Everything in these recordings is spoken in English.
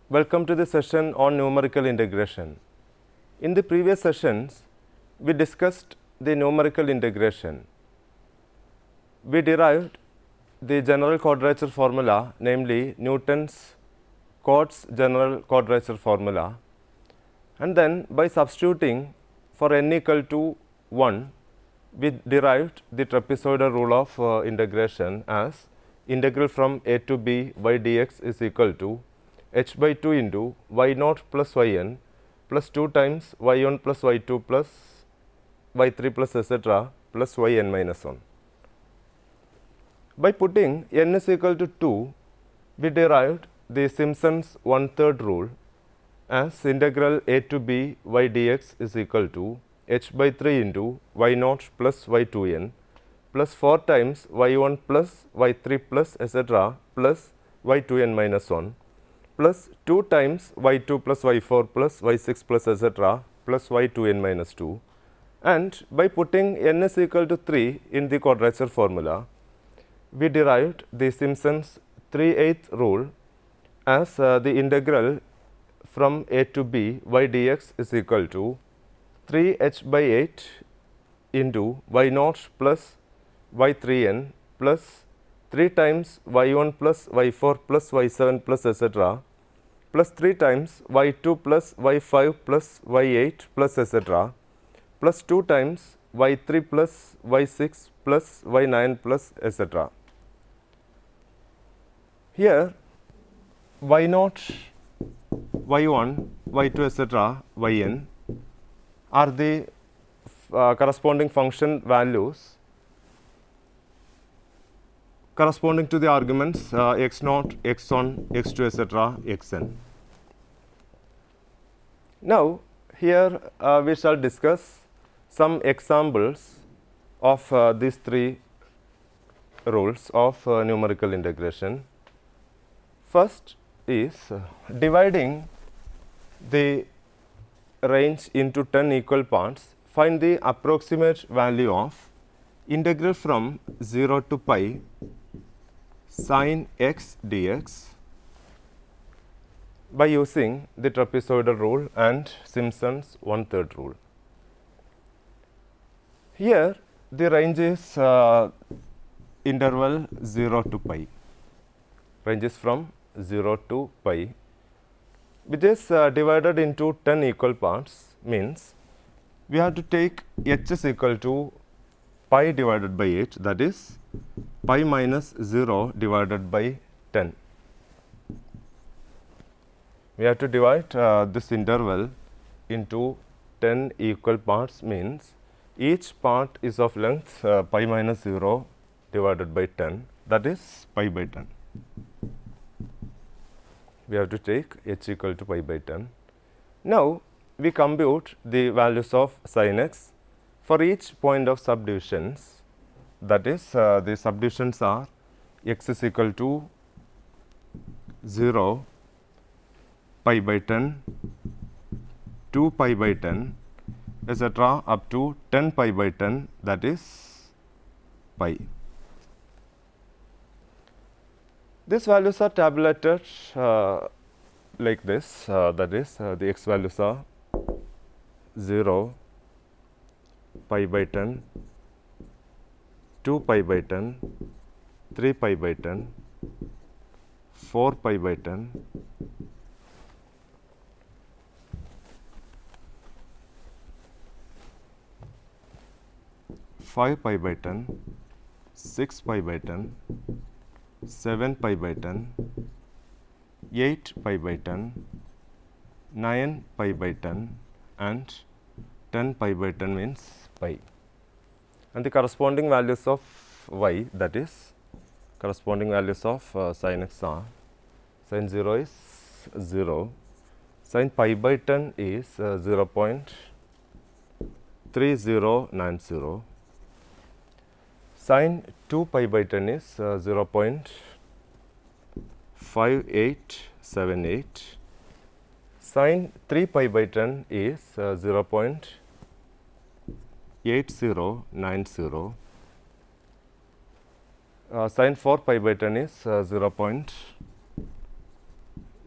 Welcome to the session on numerical integration. In the previous sessions, we discussed the numerical integration. We derived the general quadrature formula, namely Newton's Cotes general quadrature formula, and then by substituting for n equal to 1, we derived the trapezoidal rule of integration as integral from a to b y dx is equal to h by 2 into y naught plus yn plus 2 times y1 plus y2 plus y3 plus etc. plus yn minus 1. By putting n is equal to 2, we derived the Simpson's 1/3 rule as integral a to b y dx is equal to h by 3 into y naught plus y2n plus 4 times y1 plus y3 plus etc. plus y2n minus 1 plus 2 times y2 plus y4 plus y6 plus etc. plus y2n minus 2, and by putting n is equal to 3 in the quadrature formula, we derived the Simpson's 3/8 rule as the integral from a to b y dx is equal to 3h by 8 into y naught plus y3n plus 3 times y1 plus y4 plus y7 plus etc. plus 3 times y2 plus y5 plus y8 plus etc. plus 2 times y3 plus y6 plus y9 plus etc. Here y0, y1, y2 etc., yn are the corresponding function values corresponding to the arguments x0, x1, x2 etc., xn. Now, here we shall discuss some examples of these three rules of numerical integration. First is dividing the range into 10 equal parts. Find the approximate value of integral from 0 to pi sin x dx by using the trapezoidal rule and Simpson's 1/3 rule. Here the range is interval 0 to pi, ranges from 0 to pi, which is divided into 10 equal parts, means we have to take h is equal to pi divided by h, that is pi minus 0 divided by 10. We have to divide this interval into 10 equal parts, means each part is of length pi minus 0 divided by 10, that is pi by 10. We have to take h equal to pi by 10. Now, we compute the values of sin x for each point of subdivisions, that is the subdivisions are x is equal to 0, pi by 10, 2 pi by 10 etc. up to 10 pi by 10, that is pi. These values are tabulated like this, that is the x values are 0, pi by 10, 2 pi by 10, 3 pi by 10, 4 pi by 10, 5 pi by 10, 6 pi by 10, 7 pi by 10, 8 pi by 10, 9 pi by 10 and 10 pi by 10 means pi. And the corresponding values of y, that is corresponding values of sin x are sin 0 is 0, sin pi by 10 is 0.3090, sin 2 pi by 10 is 0.5878, sin 3 pi by 10 is 0.8090, sin 4 pi by 10 is 0.90,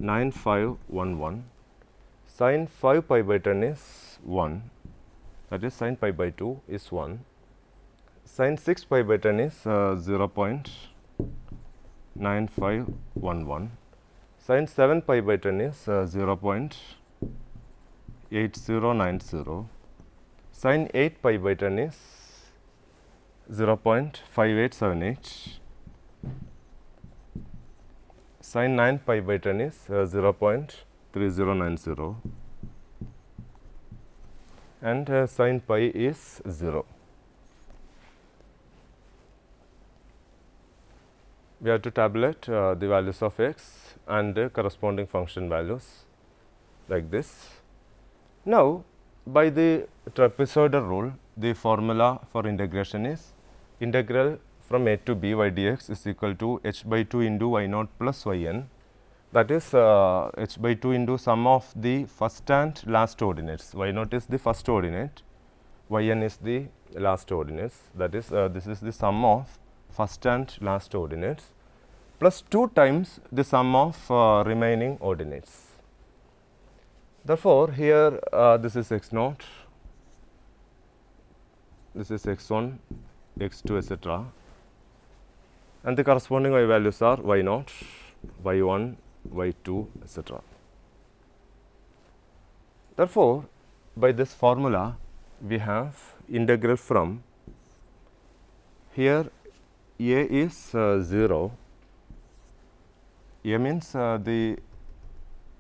9511. Sin 5 pi by 10 is 1, that is sin pi by 2 is 1. Sin 6 pi by 10 is 0.9511. Sin 7 pi by 10 is 0.8090. Sin 8 pi by 10 is 0.5878. Sin 9 pi by 10 is 0.3090, and sin pi is 0. We have to tabulate the values of x and the corresponding function values like this. Now, by the trapezoidal rule, the formula for integration is integral from a to b y dx is equal to h by 2 into y naught plus y n, that is h by 2 into sum of the first and last ordinates. Y naught is the first ordinate, y n is the last ordinates, that is this is the sum of first and last ordinates plus 2 times the sum of remaining ordinates. Therefore, here this is x naught, this is x1, x2, etc., and the corresponding y values are y naught, y1, y2, etc. Therefore, by this formula we have integral from here a is 0, a means the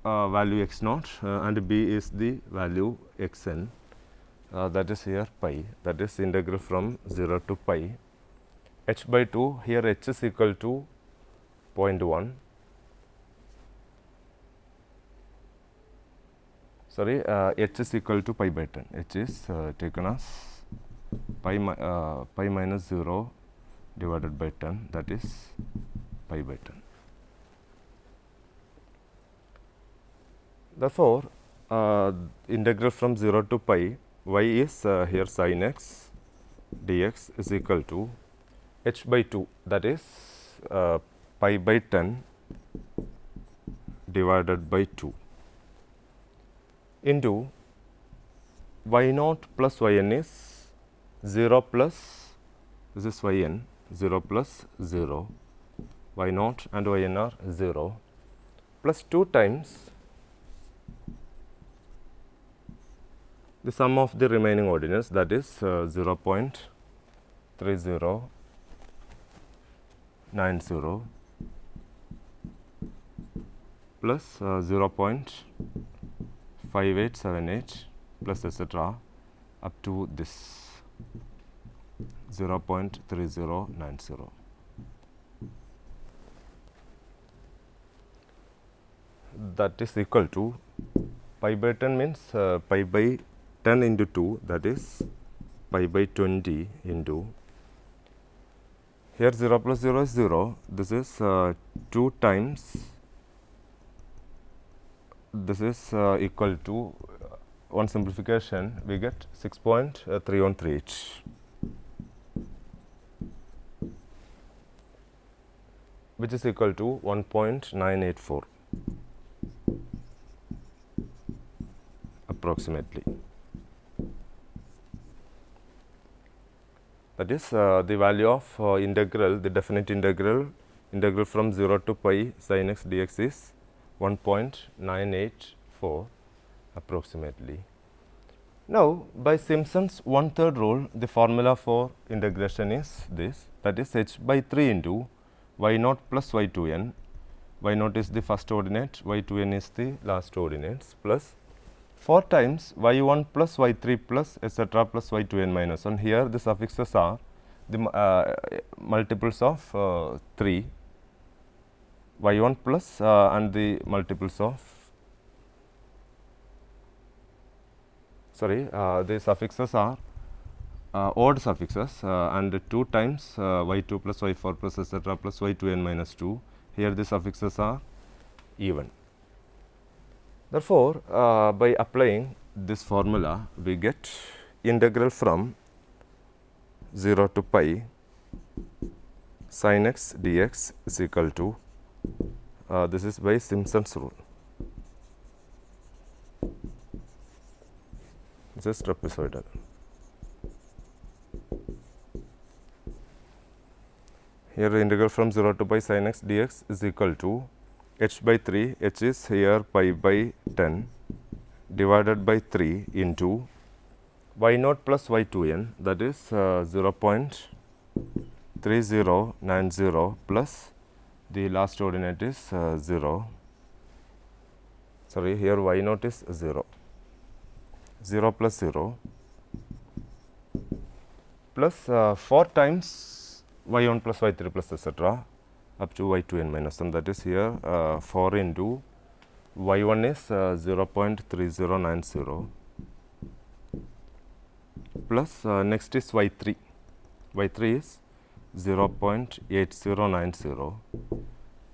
value x naught and b is the value x n, that is here pi, that is integral from 0 to pi. H by 2, here h is equal to 0.1, sorry, h is equal to pi by 10, h is taken as pi minus 0 divided by 10, that is pi by 10. Therefore, integral from 0 to pi, y is here sin x dx is equal to h by 2, that is pi by 10 divided by 2 into y naught plus y n is 0 plus, this is y n, 0 plus 0, y naught and y n are 0, plus 2 times the sum of the remaining ordinates, that is 0.3090 plus 0.5878 plus etc. up to this 0.3090. That is equal to pi by 10 means pi by 10 into 2, that is pi by 20 into, here 0 plus 0 is 0, this is 2 times, this is equal to, one simplification we get 6.313, which is equal to 1.984 approximately. That is the value of integral, the definite integral from 0 to pi sin x dx is 1.984 approximately. Now, by Simpson's 1/3 rule, the formula for integration is this, that is h by 3 into y naught plus y 2 n, y naught is the first ordinate, y 2 n is the last ordinates, plus 4 times y 1 plus y 3 plus etc. plus y 2 n minus 1. Here the suffixes are the multiples of 3, y 1 plus and the multiples of, sorry, the suffixes are odd suffixes and 2 times y 2 plus y 4 plus etc. plus y 2 n minus 2. Here the suffixes are even. Therefore, by applying this formula, we get integral from 0 to pi sin x dx is equal to, this is by Simpson's rule. This is trapezoidal. Here integral from 0 to pi sin x dx is equal to h by 3, h is here pi by 10 divided by 3 into y naught plus y2n, that is 0.3090 plus the last ordinate is 0. Sorry, here y naught is 0. 0 plus 0 plus 4 times y1 plus y3 plus etc. up to y2n minus 1, that is here 4 into y1 is 0.3090 plus next is y3. y3 is 0.8090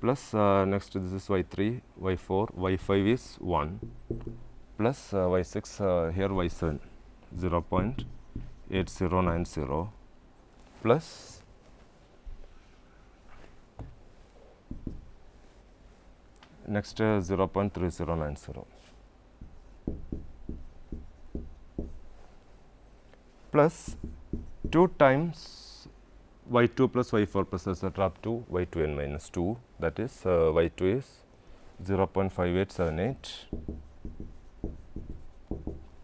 plus next this is y3, y4, y5 is 1 plus y6 here y7 0.8090 plus next 0.3090 plus 2 times y2 plus y4 plus etc. up to y2n minus 2, that is y2 is 0.5878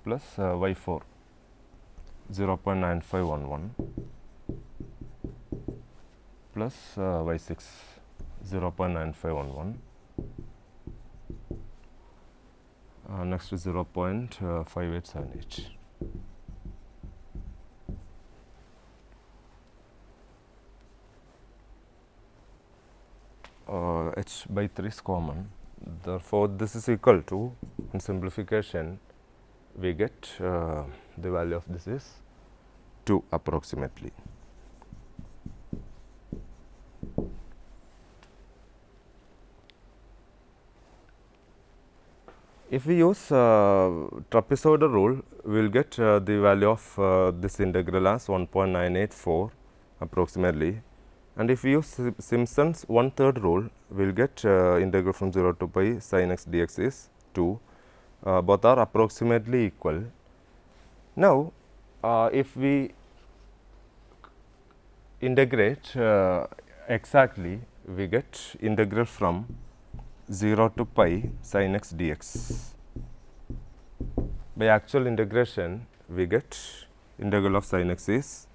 plus y4 0.9511 plus y6 0.9511 next is 0.5878. H by 3 is common, therefore this is equal to, in simplification we get the value of this is 2 approximately. If we use trapezoidal rule, we will get the value of this integral as 1.984 approximately, and if we use Simpson's 1/3 rule, we will get integral from 0 to pi sin x dx is 2. Both are approximately equal. Now, if we integrate exactly, we get integral from 0 to pi sin x dx. By actual integration, we get integral of sin x is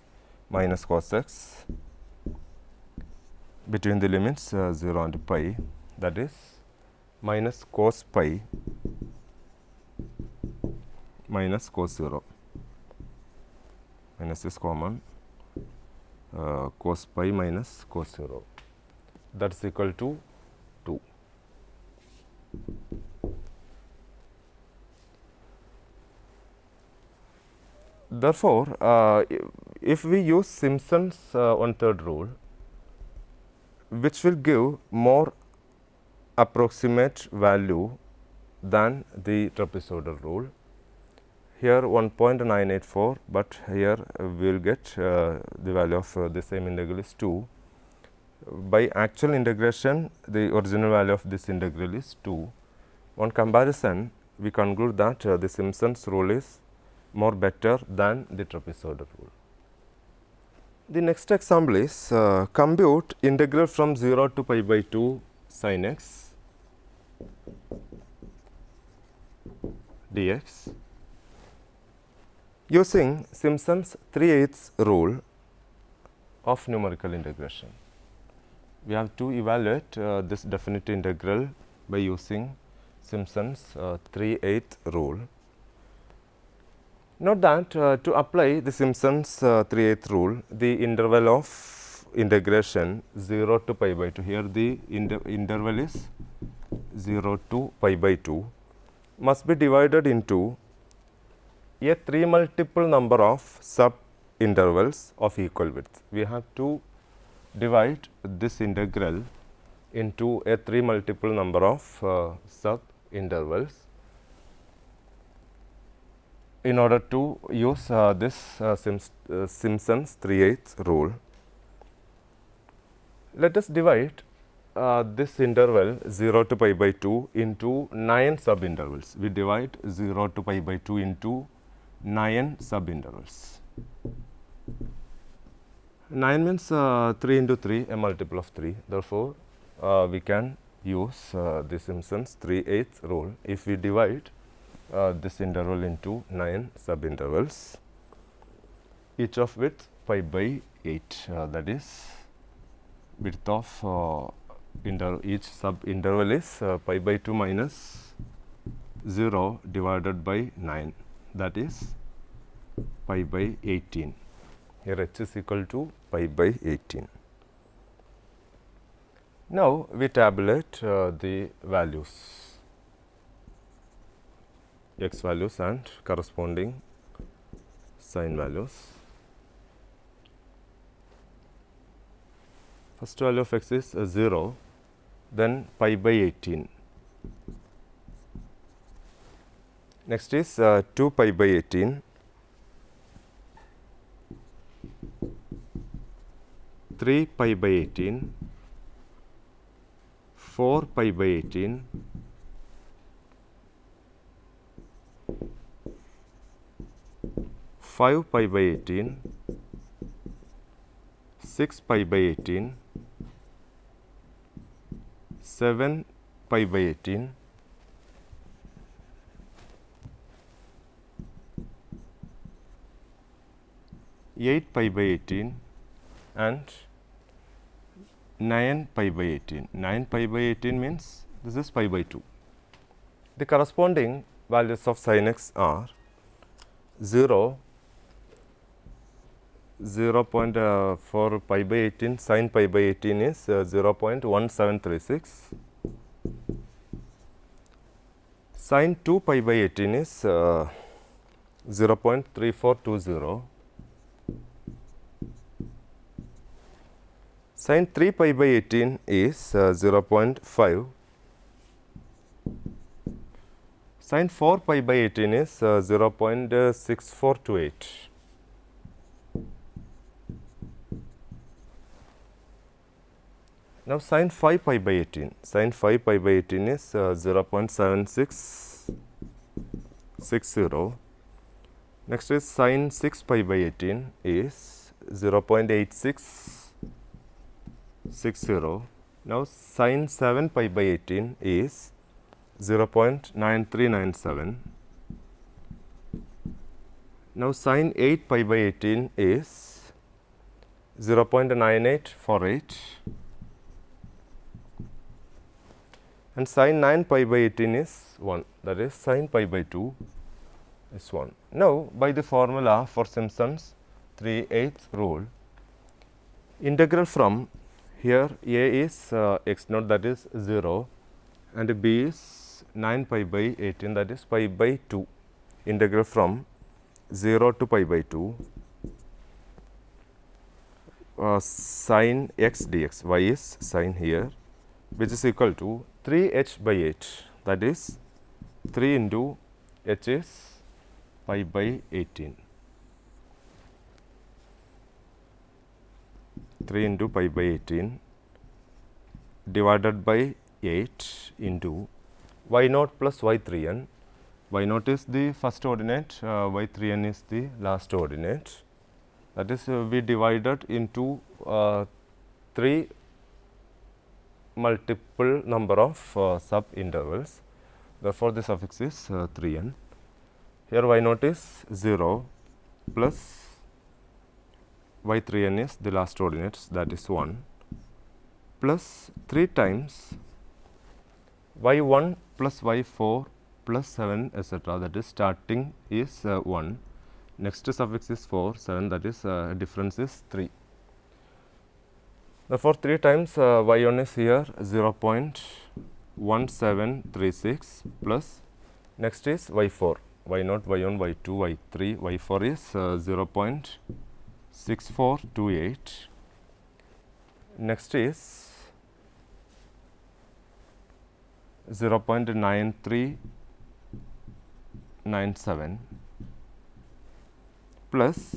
minus cos x between the limits 0 and pi, that is minus cos pi minus cos 0. Minus is common, cos pi minus cos 0, that is equal to 2. Therefore, if we use Simpson's 1/3 rule, which will give more approximate value than the trapezoidal rule, here 1.984, but here we will get the value of the same integral is 2. By actual integration, the original value of this integral is 2. On comparison, we conclude that the Simpson's rule is more better than the trapezoidal rule. The next example is compute integral from 0 to pi by 2 sin x dx using Simpson's 3/8 rule of numerical integration. We have to evaluate this definite integral by using Simpson's 3/8 rule. Note that to apply the Simpson's 3/8 rule, the interval of integration 0 to pi by 2, here the interval is 0 to pi by 2, must be divided into a 3 multiple number of sub intervals of equal width. We have to divide this integral into a 3 multiple number of sub intervals in order to use this Simpson's 3/8 rule. Let us divide this interval 0 to pi by 2 into 9 sub intervals. We divide 0 to pi by 2 into 9 subintervals. 9 means 3 into 3, a multiple of 3. Therefore, we can use the Simpson's 3/8 rule if we divide this interval into 9 subintervals, each of width pi by 8. That is, width of each sub-interval is pi by 2 minus 0 divided by 9. That is pi by 18. Here h is equal to pi by 18. Now, we tabulate the values, x values and corresponding sign values. First value of x is 0, then pi by 18. Next is 2 pi by 18, 3 pi by 18, 4 pi by 18, 5 pi by 18, 6 pi by 18, 7 pi by 18, 8 pi by 18 and 9 pi by 18. 9 pi by 18 means this is pi by 2. The corresponding values of sin x are 0, 0.4 pi by 18, sin pi by 18 is 0.1736. Sin 2 pi by 18 is 0.3420. Sin 3 pi by 18 is 0.5. Sin 4 pi by 18 is 0.6428. Now, sin 5 pi by 18. Sin 5 pi by 18 is 0.7660. Next is sin 6 pi by 18 is 0.8660. Now, sin 7 pi by 18 is 0.9397. Now, sin 8 pi by 18 is 0.9848. And sin 9 pi by 18 is 1, that is sin pi by 2 is 1. Now, by the formula for Simpson's 3/8 rule, integral from here a is x naught, that is 0, and b is 9 pi by 18, that is pi by 2. Integral from 0 to pi by 2 sin x dx, y is sin here, which is equal to 3h by 8, that is 3 into h is pi by 18. 3 into pi by 18 divided by 8 into y naught plus y3n. Y naught is the first ordinate, y3n is the last ordinate. That is, we divided into 3 multiple number of sub intervals. Therefore, the suffix is 3n. Here y naught is 0 plus y3n is the last ordinate, that is 1, plus 3 times y1 plus y4 plus 7, etc. That is, starting is 1, next suffix is 4, 7, that is difference is 3. Therefore, 3 times y1 is here 0.1736 plus next is y4, y0, y1, y2, y3, y4 is 0.6428. Next is 0.9397 plus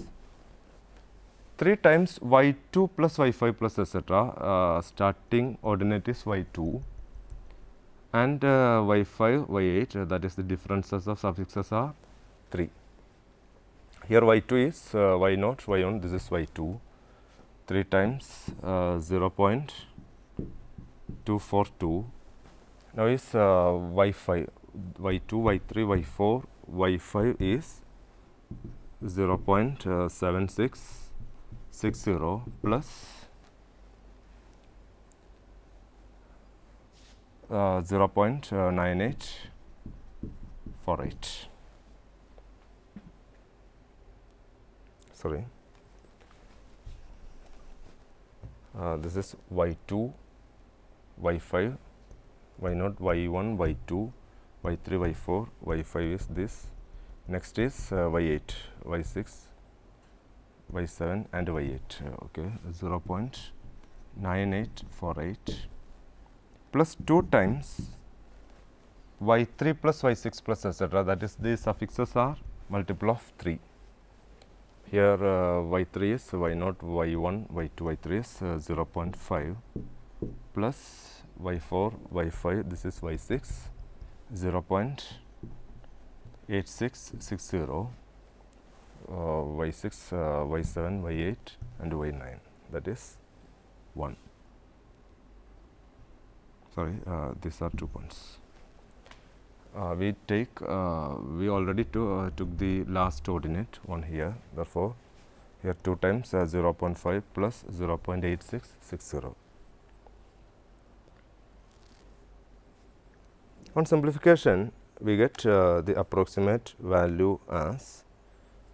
3 times y2 plus y5 plus etc. Starting ordinate is y2 and y5, y8, that is the differences of suffixes are 3. Here y2 is y0, y1, this is y2, 3 times 0.242. Now is y5, y2, y3, y4, y5 is 0.7660 plus 0.9848. Sorry. This is y2, y5, y0, y1, y2, y3, y4, y5 is this. Next is y8, y6, y7 and y8. Okay, 0.9848 plus 2 times y3 plus y6 plus etc. That is, the suffixes are multiple of 3. Here y3 is y0, y1, y2, y3 is 0.5 plus y4, y5, this is y6, 0.8660, y6, y7, y8 and y9, that is 1. Sorry, these are 2 points. We take, we already took the last ordinate one here, therefore, here 2 times 0.5 plus 0.8660. On simplification, we get the approximate value as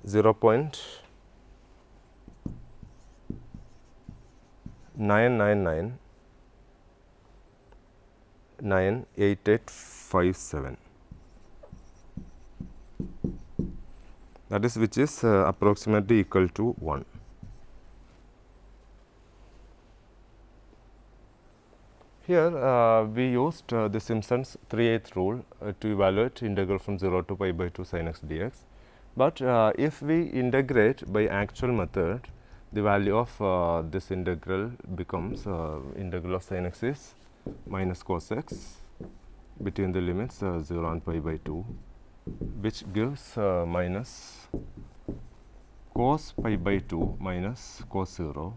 0.9999887. That is, which is approximately equal to 1. Here we used the Simpson's 3/8 rule to evaluate integral from 0 to pi by 2 sin x dx. But if we integrate by actual method, the value of this integral becomes integral of sin x is minus cos x between the limits 0 and pi by 2, which gives minus cos pi by 2 minus cos 0,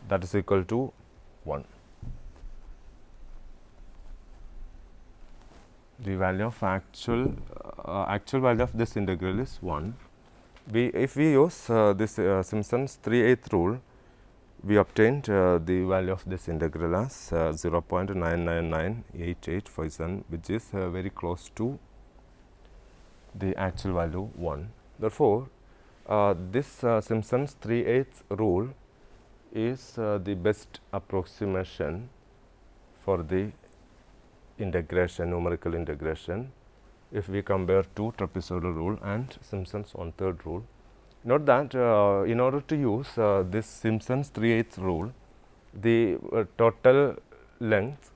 that is equal to 1. The value of actual value of this integral is 1. If we use this Simpson's 3/8 rule, we obtained the value of this integral as 0.9998857, which is very close to the actual value 1. Therefore, this Simpson's 3/8 rule is the best approximation for the integration, numerical integration, if we compare to trapezoidal rule and Simpson's 1/3 rule. Note that in order to use this Simpson's 3/8 rule, the total length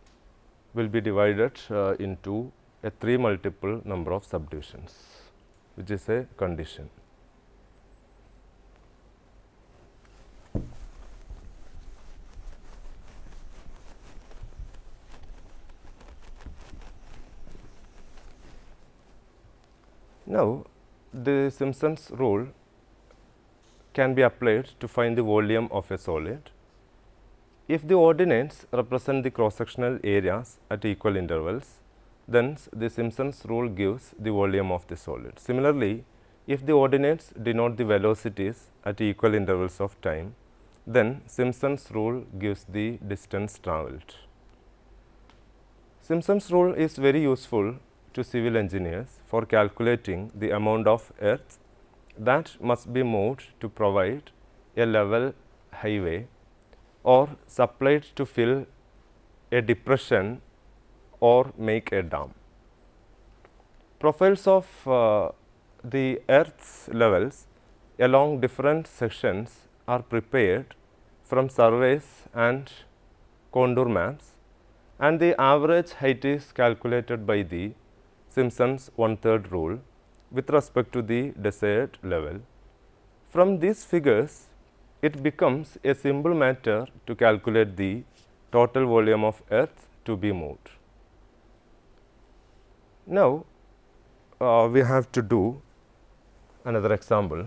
will be divided into a 3 multiple number of subdivisions, which is a condition. Now, the Simpson's rule can be applied to find the volume of a solid. If the ordinates represent the cross-sectional areas at equal intervals, then the Simpson's rule gives the volume of the solid. Similarly, if the ordinates denote the velocities at equal intervals of time, then Simpson's rule gives the distance travelled. Simpson's rule is very useful to civil engineers for calculating the amount of earth that must be moved to provide a level highway or supplied to fill a depression or make a dam. Profiles of the earth's levels along different sections are prepared from surveys and contour maps, and the average height is calculated by the Simpson's 1/3 rule with respect to the desired level. From these figures, it becomes a simple matter to calculate the total volume of earth to be moved. Now, we have to do another example.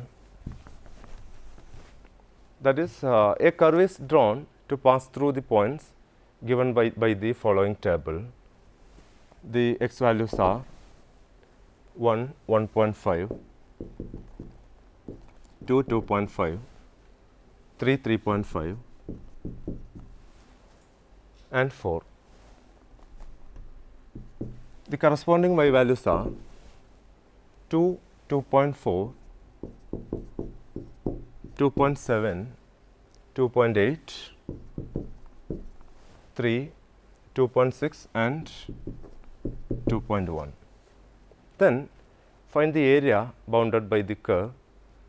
That is, a curve is drawn to pass through the points given by the following table. The x values are 1, 1.5, 2, 2.5, 3, 3.5, and 4. The corresponding y values are 2, 2.4, 2.7, 2.8, 3, 2.6 and 2.1. Then find the area bounded by the curve,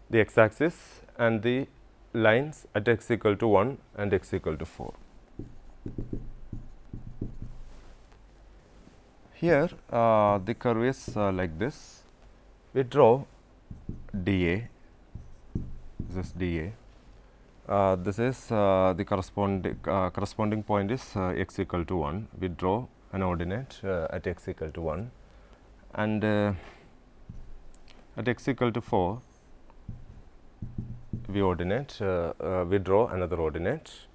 the x-axis and the lines at x equal to 1 and x equal to 4. Here the curve is like this. We draw dA. This is dA. This is the corresponding point is x equal to 1. We draw an ordinate at x equal to 1, and at x equal to 4 we draw another ordinate.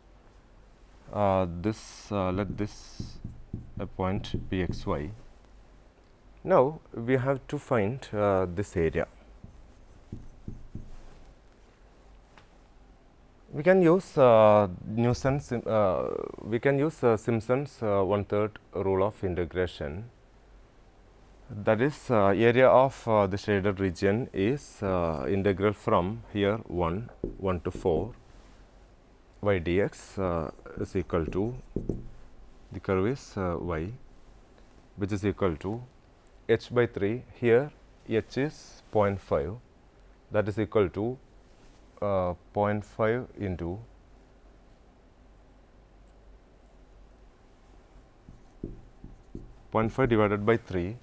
Let this a point be xy. Now we have to find this area. We can use Simpson's 1/3 rule of integration. That is, area of the shaded region is integral from here 1 to 4 y dx is equal to, the curve is y, which is equal to h by 3. Here h is 0.5, that is equal to 0.5 into 0.5 divided by 3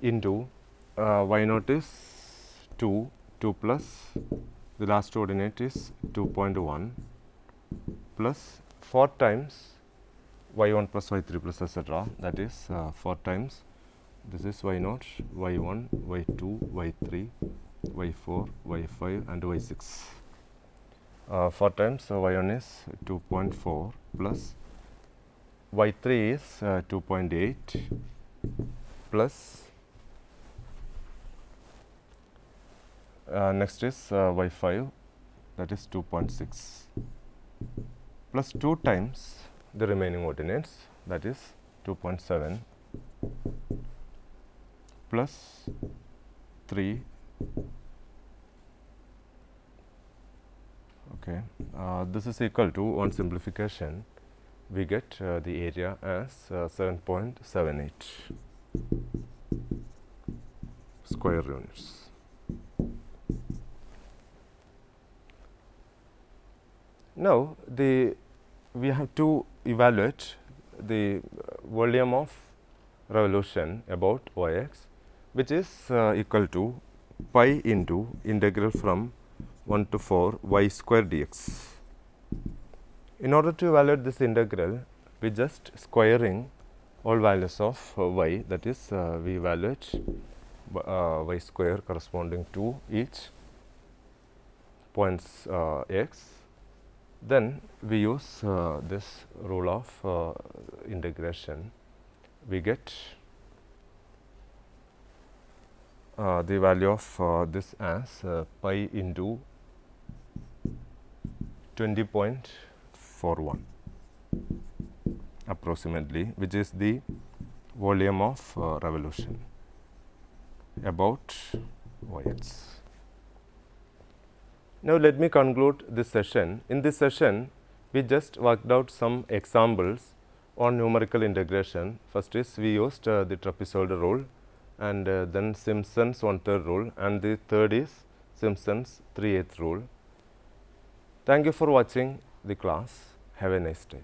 into y naught is 2 plus the last ordinate is 2.1 plus 4 times y1 plus y3 plus etc. That is 4 times, this is y naught, y1, y2, y3, y4, y5 and y6. 4 times y1 is 2.4 plus y3 is 2.8 plus next is y5, that is 2.6 plus 2 times the remaining ordinates, that is 2.7 plus 3. Okay, this is equal to, on simplification, we get the area as 7.78 square units. Now we have to evaluate the volume of revolution about Yx, which is equal to pi into integral from 1 to 4 y square dx. In order to evaluate this integral, we just squaring all values of y, that is we evaluate y square corresponding to each points x. Then we use this rule of integration. We get the value of this as pi into 20.41 approximately, which is the volume of revolution about Yx. Now let me conclude this session. In this session, we just worked out some examples on numerical integration. First is we used the trapezoidal rule, and then Simpson's 1/3 rule, and the third is Simpson's 3/8 rule. Thank you for watching the class. Have a nice day.